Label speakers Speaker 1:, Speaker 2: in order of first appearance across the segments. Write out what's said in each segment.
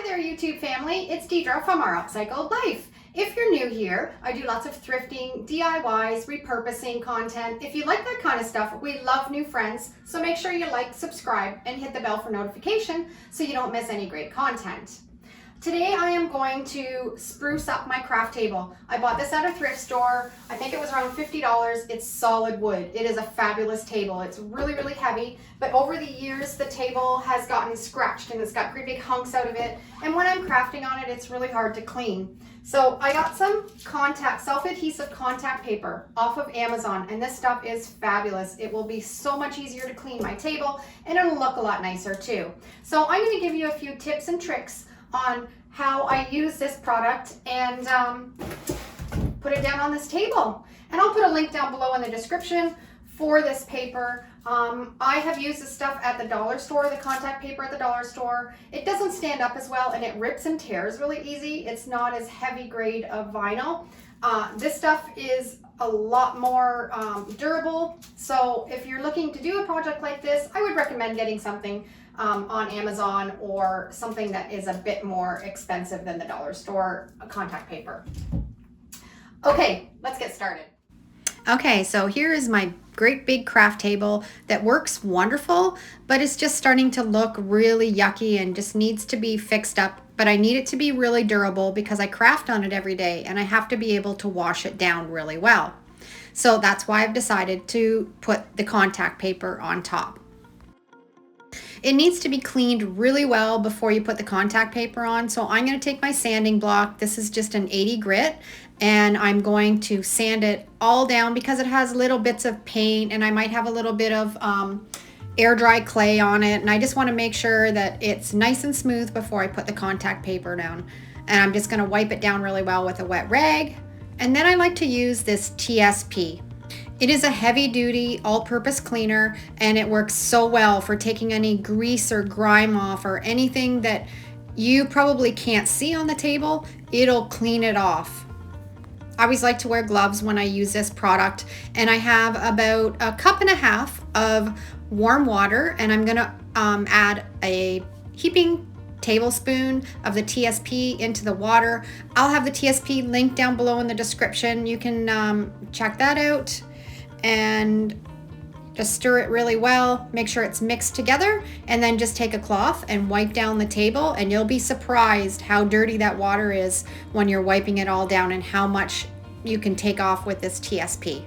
Speaker 1: there, YouTube family. It's Deidre from our Upcycled Life. If you're new here, I do lots of thrifting, DIYs, repurposing content. If you like that kind of stuff, we love new friends. So make sure you like, subscribe, and hit the bell for notification so you don't miss any great content. Today I am going to spruce up my craft table. I bought this at a thrift store. I think it was around $50. It's solid wood. It is a fabulous table. It's really, really heavy, but over the years the table has gotten scratched and it's got pretty big hunks out of it. And when I'm crafting on it, it's really hard to clean. So I got some self-adhesive contact paper off of Amazon, and this stuff is fabulous. It will be so much easier to clean my table, and it'll look a lot nicer too. So I'm going to give you a few tips and tricks on how I use this product and put it down on this table. And I'll put a link down below in the description for this paper. I have used this stuff at the dollar store, the contact paper at the dollar store. It doesn't stand up as well and it rips and tears really easy. It's not as heavy grade of vinyl. This stuff is a lot more durable. So if you're looking to do a project like this, I would recommend getting something on Amazon or something that is a bit more expensive than the dollar store contact paper. Okay, let's get started. Okay, so here is my great big craft table that works wonderful, but it's just starting to look really yucky and just needs to be fixed up. But I need it to be really durable because I craft on it every day and I have to be able to wash it down really well. So that's why I've decided to put the contact paper on top. It needs to be cleaned really well before you put the contact paper on. So I'm going to take my sanding block. This is just an 80 grit, and I'm going to sand it all down because it has little bits of paint and I might have a little bit of air dry clay on it. And I just want to make sure that it's nice and smooth before I put the contact paper down. And I'm just going to wipe it down really well with a wet rag. And then I like to use this TSP. It is a heavy-duty all-purpose cleaner, and it works so well for taking any grease or grime off or anything that you probably can't see on the table. It'll clean it off. I always like to wear gloves when I use this product, and I have about a cup and a half of warm water, and I'm gonna add a heaping tablespoon of the TSP into the water. I'll have the TSP linked down below in the description. You can check that out. And just stir it really well, make sure it's mixed together, and then just take a cloth and wipe down the table, and you'll be surprised how dirty that water is when you're wiping it all down and how much you can take off with this TSP.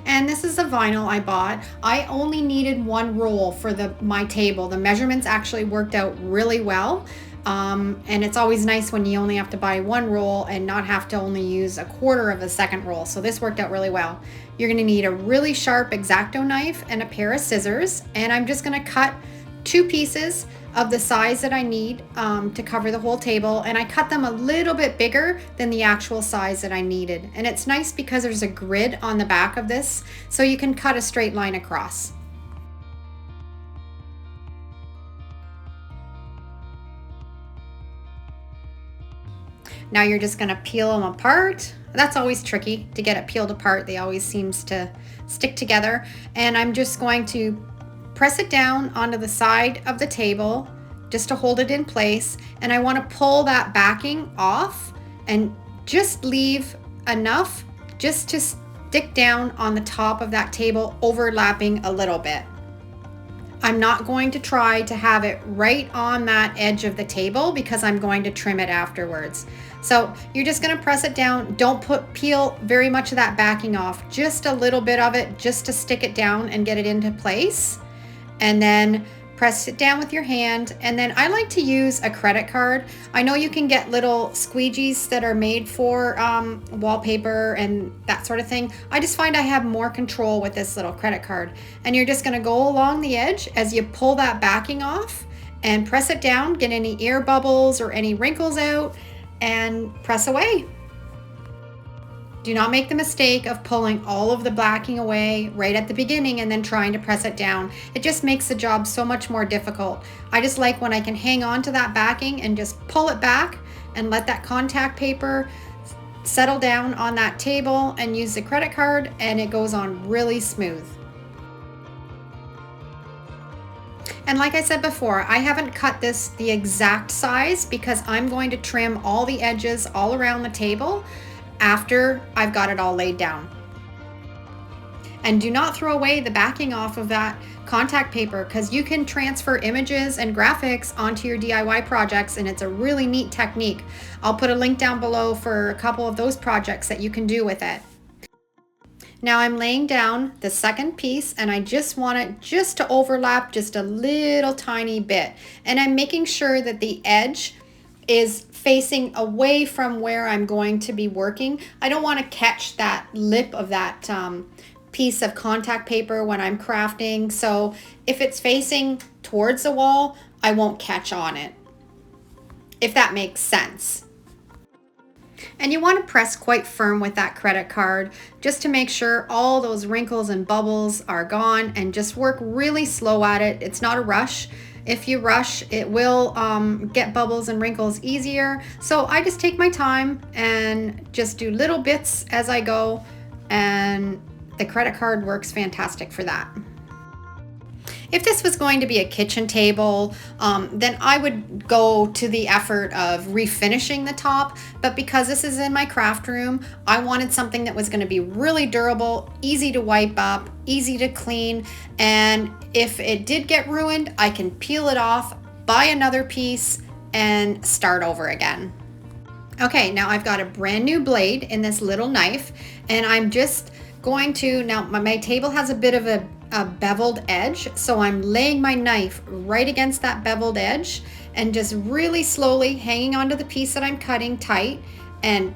Speaker 1: And this is a vinyl I bought. I only needed one roll for my table. The measurements actually worked out really well. And it's always nice when you only have to buy one roll and not have to only use a quarter of a second roll. So this worked out really well. You're gonna need a really sharp X-Acto knife and a pair of scissors. And I'm just gonna cut 2 pieces of the size that I need to cover the whole table, and I cut them a little bit bigger than the actual size that I needed. And it's nice because there's a grid on the back of this, so you can cut a straight line across. Now you're just gonna peel them apart. That's always tricky to get it peeled apart. They always seems to stick together. And I'm just going to press it down onto the side of the table just to hold it in place, and I want to pull that backing off and just leave enough just to stick down on the top of that table, overlapping a little bit. I'm not going to try to have it right on that edge of the table because I'm going to trim it afterwards. So you're just going to press it down. Don't peel very much of that backing off, just a little bit of it just to stick it down and get it into place. And then press it down with your hand. And then I like to use a credit card. I know you can get little squeegees that are made for wallpaper and that sort of thing. I just find I have more control with this little credit card. And you're just gonna go along the edge as you pull that backing off and press it down, get any air bubbles or any wrinkles out, and press away. Do not make the mistake of pulling all of the backing away right at the beginning and then trying to press it down. It just makes the job so much more difficult. I just like when I can hang on to that backing and just pull it back and let that contact paper settle down on that table and use the credit card, and it goes on really smooth. And like I said before, I haven't cut this the exact size because I'm going to trim all the edges all around the table after I've got it all laid down. And do not throw away the backing off of that contact paper, because you can transfer images and graphics onto your DIY projects, and it's a really neat technique. I'll put a link down below for a couple of those projects that you can do with it. Now I'm laying down the second piece, and I just want it just to overlap just a little tiny bit. And I'm making sure that the edge is facing away from where I'm going to be working. I don't want to catch that lip of that piece of contact paper when I'm crafting. So if it's facing towards the wall, I won't catch on it, if that makes sense. And you want to press quite firm with that credit card just to make sure all those wrinkles and bubbles are gone, and just work really slow at it. It's not a rush. If you rush, it will get bubbles and wrinkles easier. So I just take my time and just do little bits as I go, and the credit card works fantastic for that. If this was going to be a kitchen table, then I would go to the effort of refinishing the top. But because this is in my craft room, I wanted something that was going to be really durable, easy to wipe up, easy to clean. And if it did get ruined, I can peel it off, buy another piece, and start over again. Okay, now I've got a brand new blade in this little knife, and I'm just going to, now my table has a bit of a beveled edge, so I'm laying my knife right against that beveled edge and just really slowly hanging onto the piece that I'm cutting tight and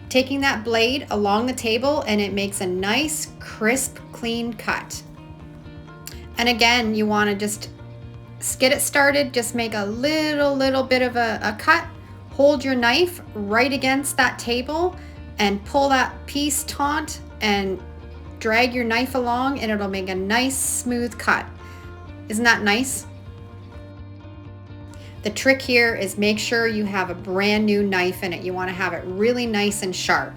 Speaker 1: taking that blade along the table, and it makes a nice, crisp, clean cut. And again, you want to just get it started, just make a little bit of a cut, hold your knife right against that table and pull that piece taut and drag your knife along, and it'll make a nice smooth cut. Isn't that nice? The trick here is make sure you have a brand new knife in it. You want to have it really nice and sharp.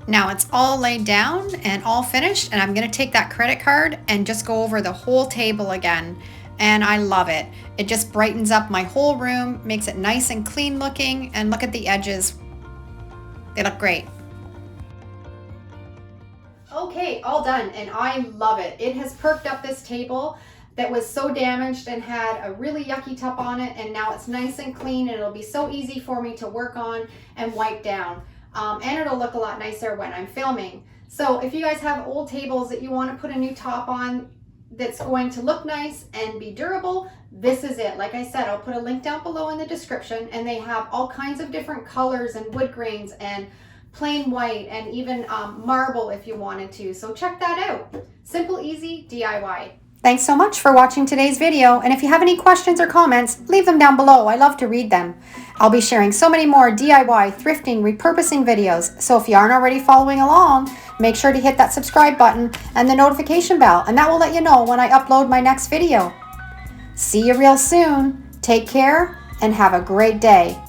Speaker 1: Now it's all laid down and all finished, and I'm going to take that credit card and just go over the whole table again. And I love it. It just brightens up my whole room, makes it nice and clean looking, and look at the edges. They look great. Okay, all done, and I love it. It has perked up this table that was so damaged and had a really yucky top on it, and now it's nice and clean, and it'll be so easy for me to work on and wipe down. And it'll look a lot nicer when I'm filming. So if you guys have old tables that you want to put a new top on that's going to look nice and be durable, this is it. Like I said, I'll put a link down below in the description, and they have all kinds of different colors and wood grains and plain white and even marble if you wanted to. So check that out. Simple, easy DIY. Thanks so much for watching today's video, and if you have any questions or comments, leave them down below. I love to read them. I'll be sharing so many more DIY, thrifting, repurposing videos, so if you aren't already following along, make sure to hit that subscribe button and the notification bell, and that will let you know when I upload my next video. See you real soon. Take care and have a great day.